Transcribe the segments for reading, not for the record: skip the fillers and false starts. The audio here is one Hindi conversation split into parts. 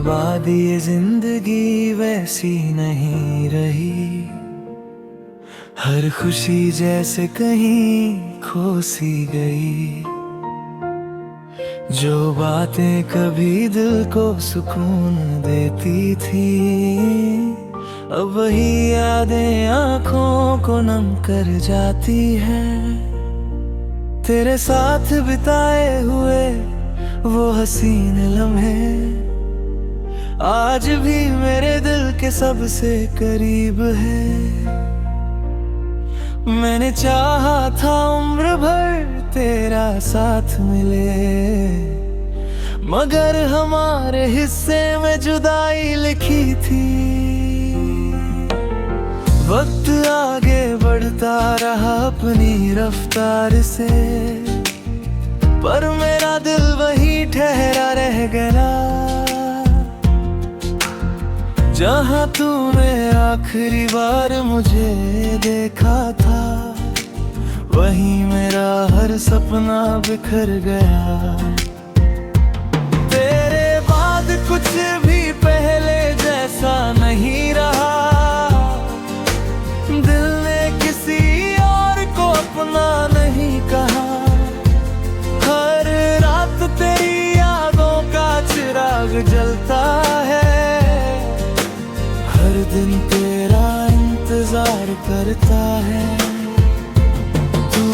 बाद ये जिंदगी वैसी नहीं रही। हर खुशी जैसे कहीं खो सी गई। जो बातें कभी दिल को सुकून देती थी, अब वही यादें आंखों को नम कर जाती हैं। तेरे साथ बिताए हुए वो हसीन लम्हे आज भी मेरे दिल के सबसे करीब है। मैंने चाहा था उम्र भर तेरा साथ मिले, मगर हमारे हिस्से में जुदाई लिखी थी। वक्त आगे बढ़ता रहा अपनी रफ्तार से, पर मेरा दिल वहीं ठहरा रह गया। जहाँ तूने आखिरी बार मुझे देखा था, वहीं मेरा हर सपना बिखर गया। तेरे बाद कुछ भी पहले जैसा नहीं रहा। दिल ने किसी और को अपना नहीं कहा। हर रात तेरी यादों का चिराग जलता है। हर दिन तेरा इंतजार करता है। तू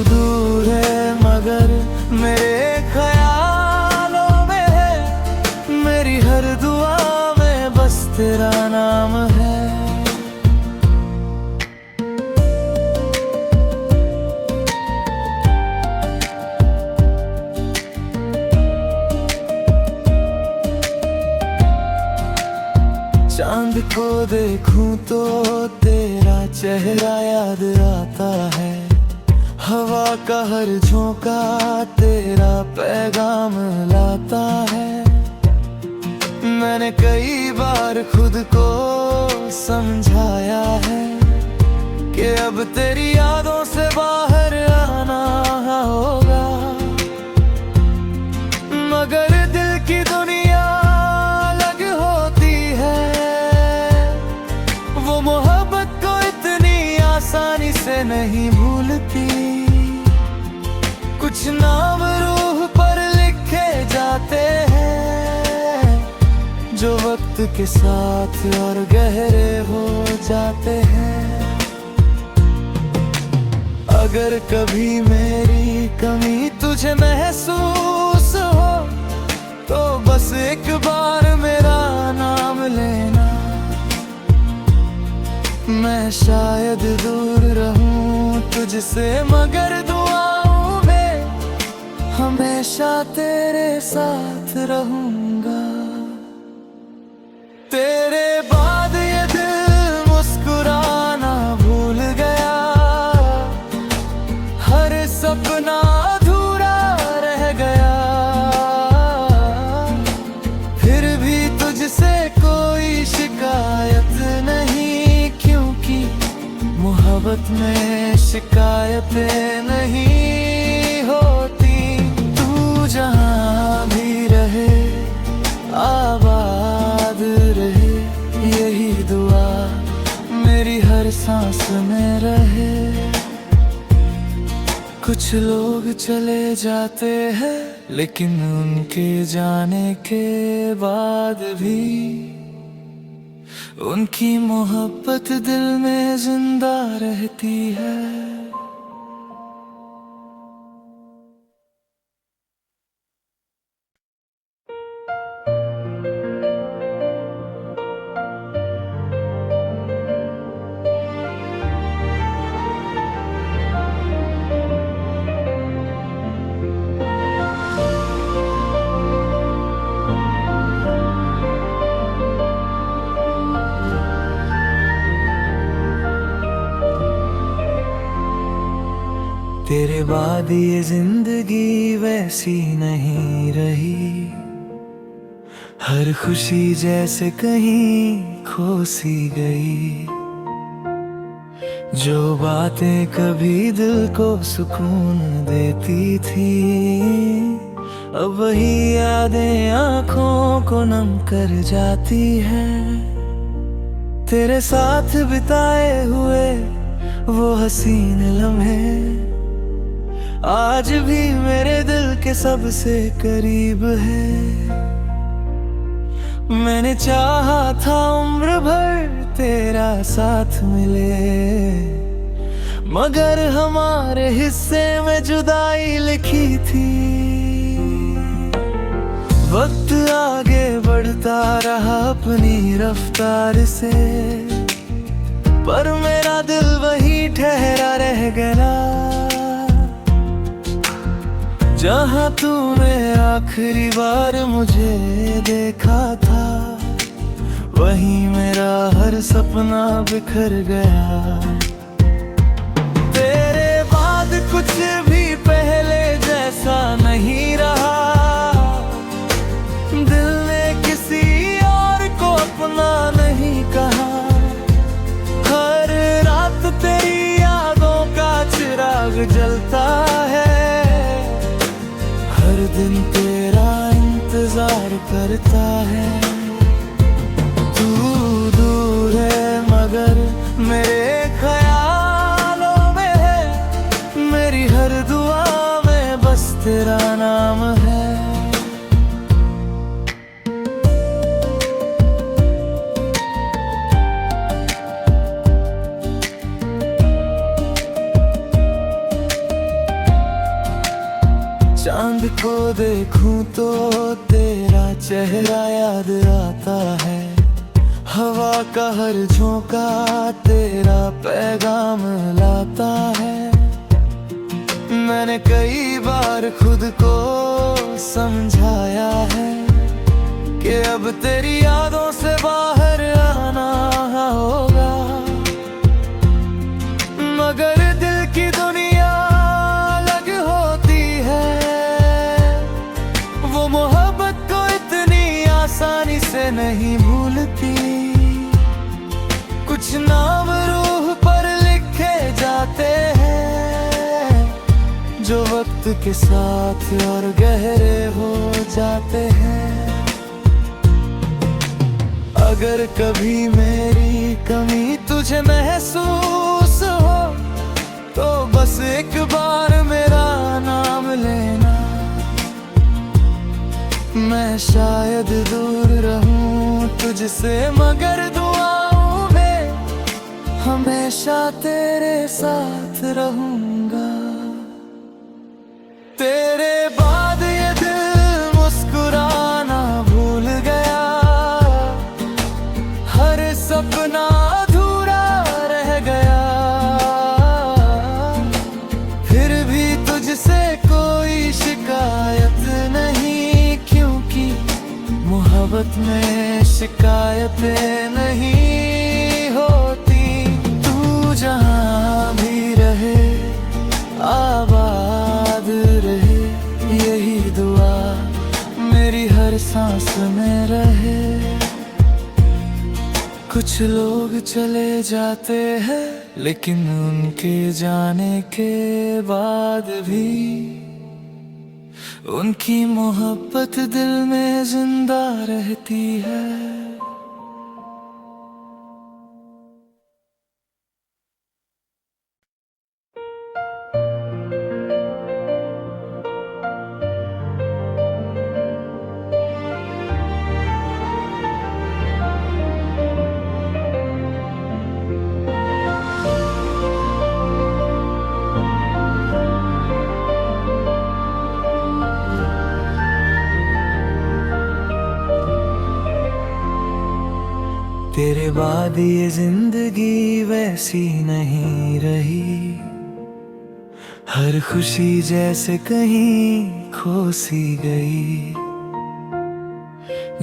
दूर है मगर मेरे ख्यालों में है। मेरी हर दुआ में बस तेरा नाम है। चांद को देखूं तो तेरा चेहरा याद आता है। हवा का हर झोंका तेरा पैगाम लाता है। मैंने कई बार खुद को समझाया है कि अब तेरी यादों से बाहर आना होगा, मगर दिल की दुनिया अलग होती है। वो मोहब्बत को इतनी आसानी से नहीं भूलती। कुछ नाम रूह पर लिखे जाते हैं, जो वक्त के साथ और गहरे हो जाते हैं। अगर कभी मेरी कमी तुझे महसूस हो, तो बस एक बार मेरा नाम लेना। मैं शायद दूर रहूं तुझसे, मगर दुआओं में हमेशा तेरे साथ रहूंगा। तेरे बाद ये दिल मुस्कुराना भूल गया। हर सपना अधूरा रह गया। फिर भी तुझसे कोई शिकायत नहीं, क्योंकि मोहब्बत में शिकायतें नहीं होती। तू जहाँ भी रहे आबाद रहे, यही दुआ मेरी हर सांस में रहे। कुछ लोग चले जाते हैं, लेकिन उनके जाने के बाद भी उनकी मोहब्बत दिल में जिंदा रहती है। तेरे बाद ये जिंदगी वैसी नहीं रही। हर खुशी जैसे कहीं खो सी गई। जो बातें कभी दिल को सुकून देती थी, अब वही यादें आंखों को नम कर जाती हैं। तेरे साथ बिताए हुए वो हसीन लम्हे आज भी मेरे दिल के सबसे करीब है। मैंने चाहा था उम्र भर तेरा साथ मिले, मगर हमारे हिस्से में जुदाई लिखी थी। वक्त आगे बढ़ता रहा अपनी रफ्तार से, पर मेरा दिल वही ठहरा रह गया जहाँ तूने आखिरी बार मुझे देखा था। वहीं मेरा हर सपना बिखर गया। तेरे बाद कुछ भी पहले जैसा नहीं रहा। दिल ने किसी और को अपना नहीं कहा। हर रात तेरी यादों का चिराग जलता है। हर दिन तेरा इंतजार करता है। तू दूर है मगर मेरे ख्यालों में है। मेरी हर दुआ में बस तेरा नाम है। चांद को देखूं तो तेरा चेहरा याद आता है। हवा का हर झोंका तेरा पैगाम लाता है। मैंने कई बार खुद को समझाया है कि अब तेरी यादों से बाहर आना होगा, मगर दिल की दुनिया अलग होती है। वो मोहब्बत को इतनी आसानी से नहीं भूलती। कुछ नाम रूह पर लिखे जाते हैं जो वक्त के साथ और गहरे हो जाते हैं। अगर कभी मेरी कमी तुझे महसूस हो तो बस एक बार मेरा नाम लेना। मैं शायद दूर रहूं तुझसे मगर दुआओं में हमेशा तेरे साथ रहूंगा। तेरे बाद ये दिल मुस्कुराना भूल गया। हर सपना अधूरा रह गया। फिर भी तुझसे कोई शिकायत नहीं, क्योंकि मोहब्बत में शिकायतें नहीं होती। तू जहाँ भी रहे आबाद रहे, यही दुआ मेरी हर सांस में रहे। कुछ लोग चले जाते हैं लेकिन उनके जाने के बाद भी उनकी मोहब्बत दिल में जिंदा रहती है। तेरे बाद ये जिंदगी वैसी नहीं रही। हर खुशी जैसे कहीं खो सी गई।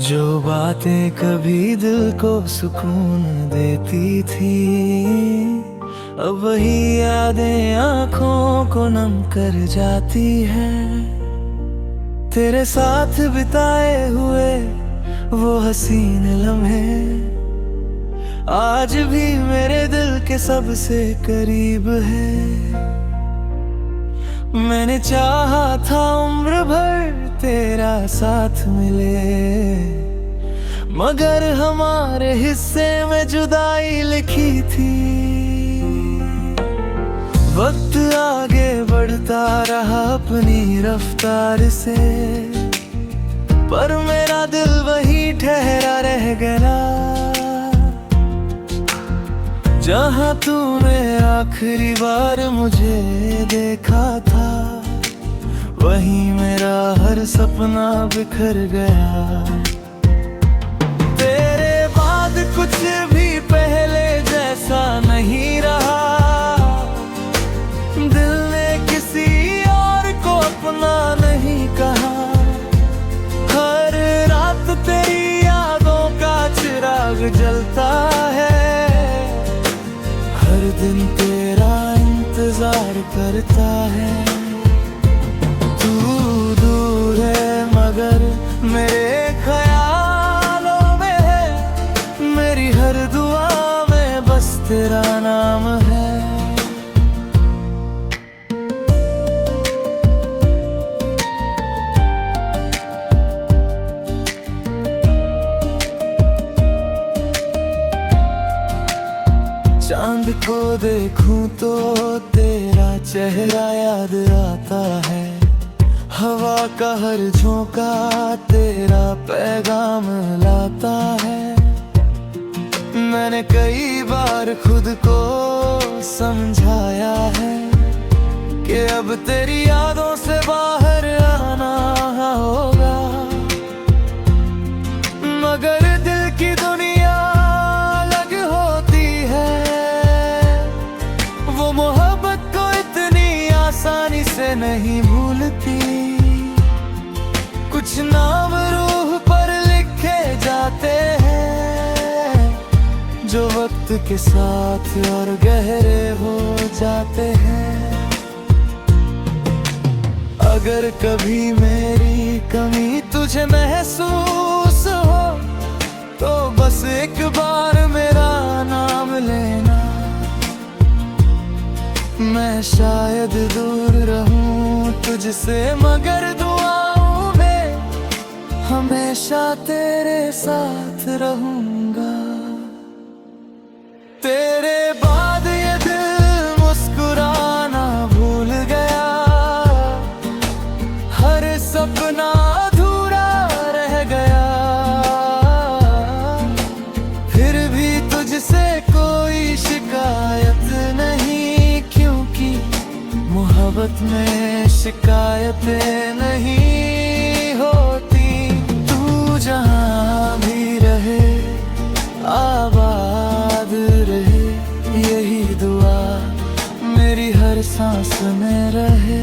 जो बातें कभी दिल को सुकून देती थी, अब वही यादें आंखों को नम कर जाती हैं। तेरे साथ बिताए हुए वो हसीन लम्हे आज भी मेरे दिल के सबसे करीब है। मैंने चाहा था उम्र भर तेरा साथ मिले, मगर हमारे हिस्से में जुदाई लिखी थी। वक्त आगे बढ़ता रहा अपनी रफ्तार से, पर मेरा दिल वही ठहरा रह गया। जहाँ तूने आखिरी बार मुझे देखा था, वहीं मेरा हर सपना बिखर गया। तेरे बाद कुछ भी पहले जैसा नहीं रहा, दिल ने किसी और को अपना नहीं कहा। हर रात तेरी यादों का चिराग जलता है, हर दिन तेरा इंतजार करता है। तू दूर है मगर मेरे ख्यालों में है, मेरी हर दुआ में बस तेरा नाम है। चांद को देखूं तो तेरा चेहरा याद आता है, हवा का हर झोंका तेरा पैगाम लाता है। मैंने कई बार खुद को समझाया है कि अब तेरी यादों से बाहर आना होगा, मगर दिल की दुनिया अलग होती है। वो मोहब्बत को इतनी आसानी से नहीं भूलती, कुछ नाम रूह पर लिखे जाते हैं, जो वक्त के साथ और गहरे हो जाते हैं। अगर कभी मेरी कमी तुझे महसूस हो, तो बस एक बार मेरा नाम लेना। मैं शायद दूर रहूं तुझसे, मगर दुआओं में हमेशा तेरे साथ रहूंगा। तेरे बाद ये दिल मुस्कुराना भूल गया, हर सपना अधूरा रह गया। फिर भी तुझसे कोई शिकायत नहीं, क्योंकि मोहब्बत में शिकायतें नहीं होती। तू जहाँ भी रहे आबाद रहे, यही दुआ मेरी हर सांस में रहे।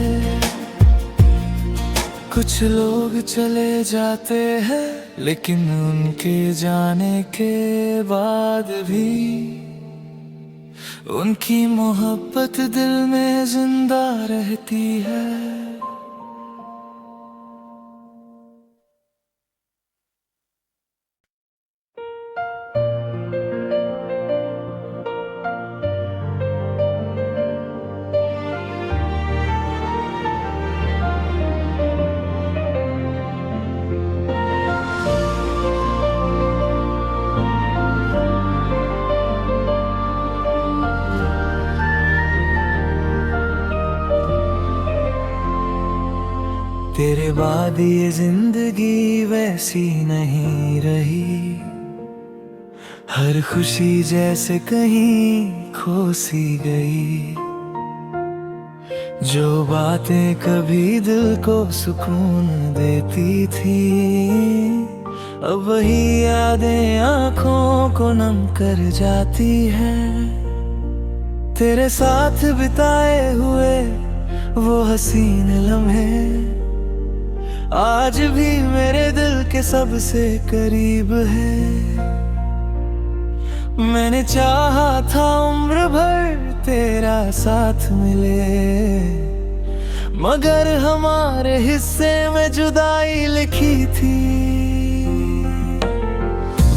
कुछ लोग चले जाते हैं, लेकिन उनके जाने के बाद भी उनकी मोहब्बत दिल में जिंदा रहती है। तेरे बाद ये जिंदगी वैसी नहीं रही, हर खुशी जैसे कहीं खो सी गई। जो बातें कभी दिल को सुकून देती थी, अब वही यादें आँखों को नम कर जाती हैं। तेरे साथ बिताए हुए वो हसीन लम्हे आज भी मेरे दिल के सबसे करीब है। मैंने चाहा था उम्र भर तेरा साथ मिले, मगर हमारे हिस्से में जुदाई लिखी थी।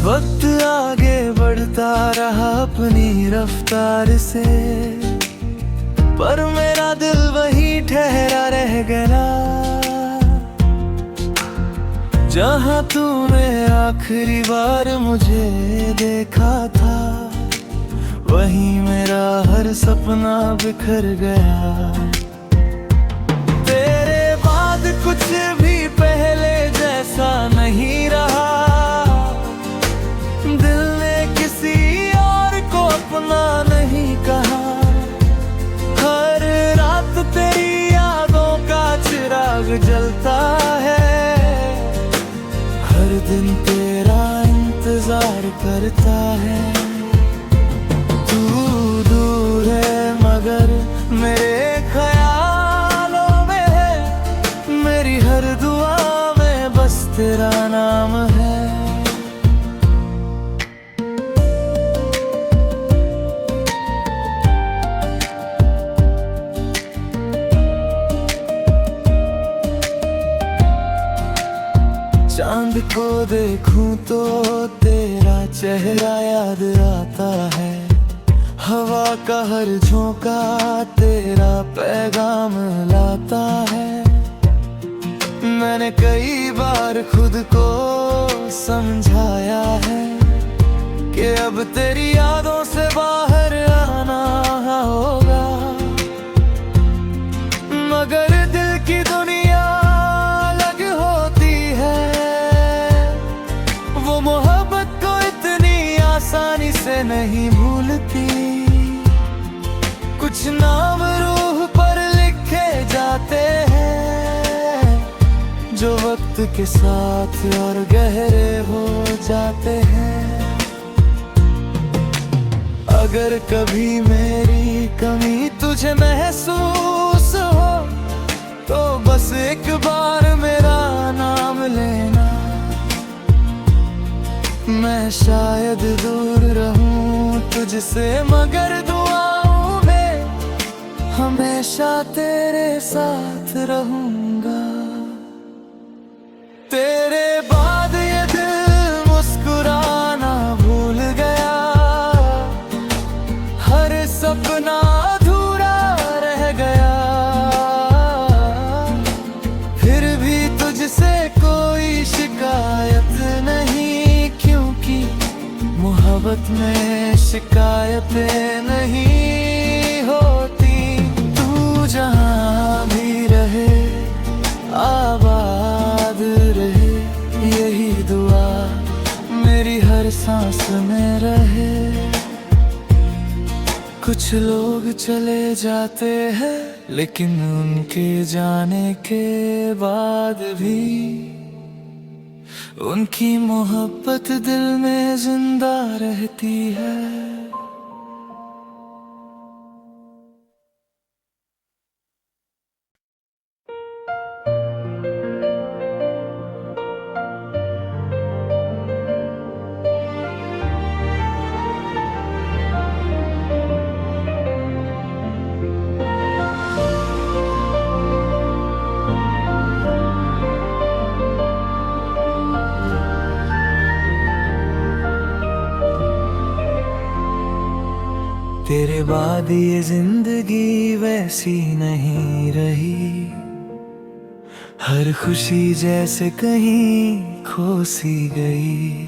वक्त आगे बढ़ता रहा अपनी रफ्तार से, पर मेरा दिल वही ठहरा रह गया। जहाँ तूने आखिरी बार मुझे देखा था, वहीं मेरा हर सपना बिखर गया। तेरे बाद कुछ भी पहले जैसा नहीं रहा, दिल ने किसी और को अपना नहीं कहा। हर रात तेरी यादों का चिराग जलता है, हर दिन तेरा इंतजार करता है। तू दूर है मगर मेरे ख्यालों में है, मेरी हर दुआ में बस तेरा नाम है। चांद को देखूं तो तेरा चेहरा याद आता है, हवा का हर झोंका तेरा पैगाम लाता है। मैंने कई बार खुद को समझाया है कि अब तेरी यादों से बाहर आना होगा, मगर दिल की दुनिया अलग होती है। वो मोहब्बत को इतनी आसानी से नहीं भूलती, कुछ नाम रूह पर लिखे जाते हैं, जो वक्त के साथ और गहरे हो जाते हैं। अगर कभी मेरी कमी तुझे महसूस हो, तो बस एक बार मेरा नाम लेना। मैं शायद दूर रहूं तुझसे, मगर दुआओं में हमेशा तेरे साथ रहूंगा। तेरे बाद ये दिल मुस्कुराना भूल गया, हर सपना अधूरा रह गया। फिर भी तुझसे कोई शिकायत नहीं, क्योंकि मोहब्बत में शिकायतें नहीं होती। तू जहाँ भी रहे आबाद रहे, यही दुआ मेरी हर सांस में रहे। कुछ लोग चले जाते हैं, लेकिन उनके जाने के बाद भी उनकी मोहब्बत दिल में जिंदा रहती है। तेरे बाद ये जिंदगी वैसी नहीं रही, हर खुशी जैसे कहीं खो सी गई।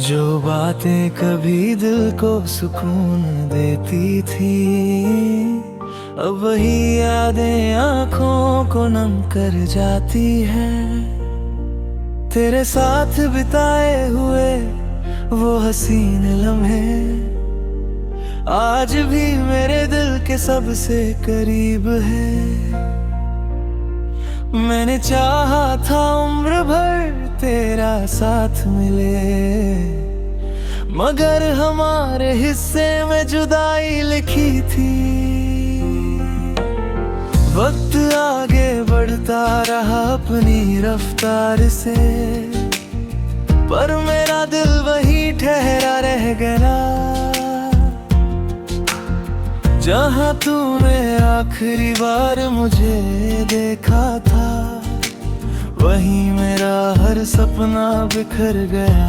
जो बातें कभी दिल को सुकून देती थी, अब वही यादें आंखों को नम कर जाती हैं। तेरे साथ बिताए हुए वो हसीन लम्हे आज भी मेरे दिल के सबसे करीब है। मैंने चाहा था उम्र भर तेरा साथ मिले, मगर हमारे हिस्से में जुदाई लिखी थी। वक्त आगे बढ़ता रहा अपनी रफ्तार से, पर मेरा दिल वहीं ठहरा रह गया। जहाँ तूने आखिरी बार मुझे देखा था, वहीं मेरा हर सपना बिखर गया।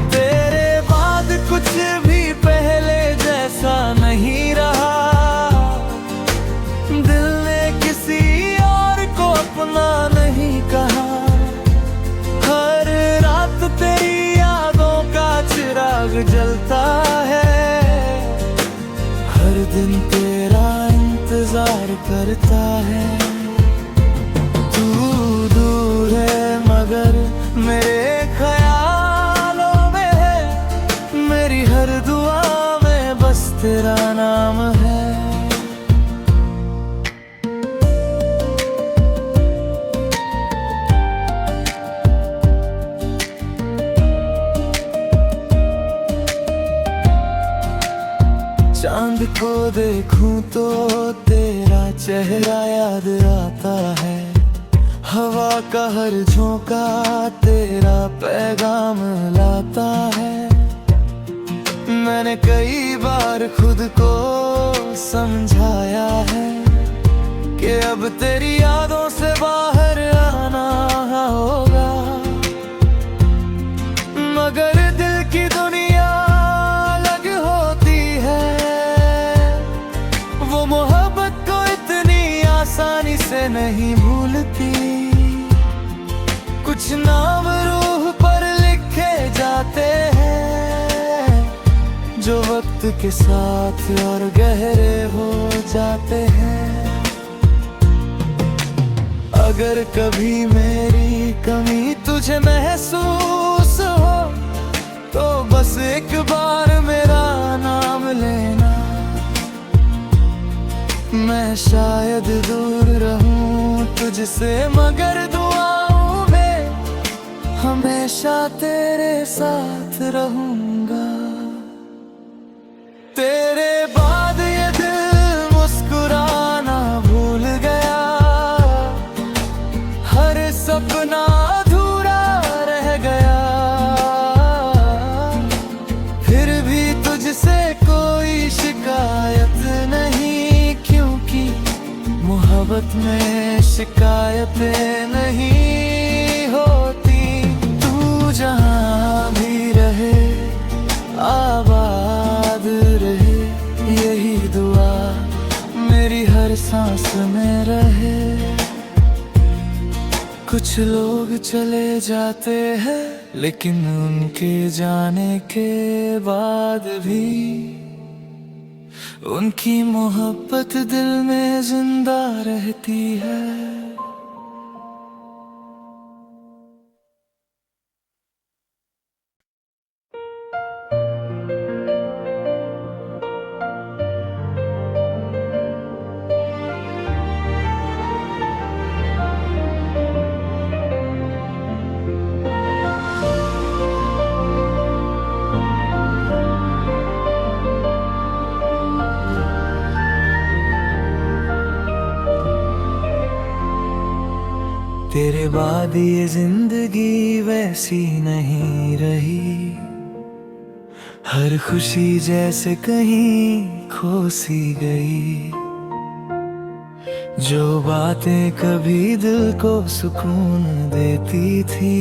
तेरे बाद कुछ भी पहले जैसा नहीं रहा, दिल ने किसी और को अपना नहीं जलता है। हर दिन तेरा इंतजार करता है। तू दूर है मगर मेरे ख्यालों में है। मेरी हर दुआ में बस तेरा नाम है। चांद को देखूं तो तेरा चेहरा याद आता है। हवा का हर झोंका तेरा पैगाम लाता है। मैंने कई बार खुद को समझाया है कि अब तेरी यादों से बाहर आना होगा, मगर दिल की दुनिया अलग होती है। वो मोहब्बत को इतनी आसानी से नहीं भूलती। कुछ नाम रूह पर लिखे जाते हैं जो वक्त के साथ और गहरे हो जाते हैं। अगर कभी मेरी कमी तुझे महसूस हो तो बस एक बार मेरा नाम लेना। मैं शायद दूर रहूं तुझसे मगर दुआओं में हमेशा तेरे साथ रहूंगा। तेरे बाद ये दिल मुस्कुराना भूल गया। हर सपना अधूरा रह गया। फिर भी तुझसे कोई शिकायत नहीं, क्योंकि मोहब्बत में शिकायतें नहीं होती। तू जहाँ भी रहे आबाद रहे, यही दुआ मेरी हर सांस में रहे। कुछ लोग चले जाते हैं लेकिन उनके जाने के बाद भी उनकी मोहब्बत दिल में जिंदा रहती है। तेरे बाद ये जिंदगी वैसी नहीं रही। हर खुशी जैसे कहीं खो सी गई। जो बातें कभी दिल को सुकून देती थी,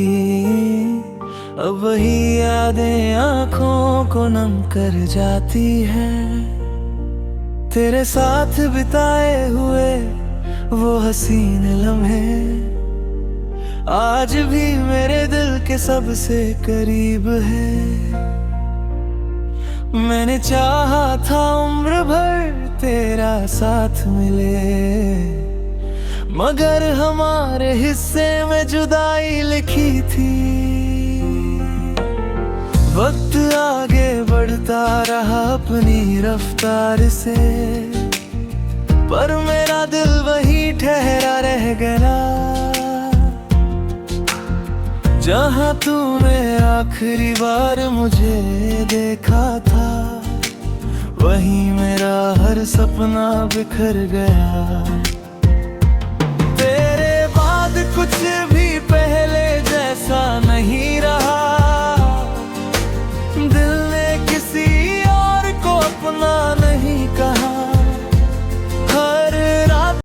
अब वही यादें आंखों को नम कर जाती हैं। तेरे साथ बिताए हुए वो हसीन लम्हे आज भी मेरे दिल के सबसे करीब है। मैंने चाहा था उम्र भर तेरा साथ मिले, मगर हमारे हिस्से में जुदाई लिखी थी। वक्त आगे बढ़ता रहा अपनी रफ्तार से, पर मेरा दिल वही ठहरा रह गया। जहाँ तूने आखिरी बार मुझे देखा था, वहीं मेरा हर सपना बिखर गया। तेरे बाद कुछ भी पहले जैसा नहीं रहा।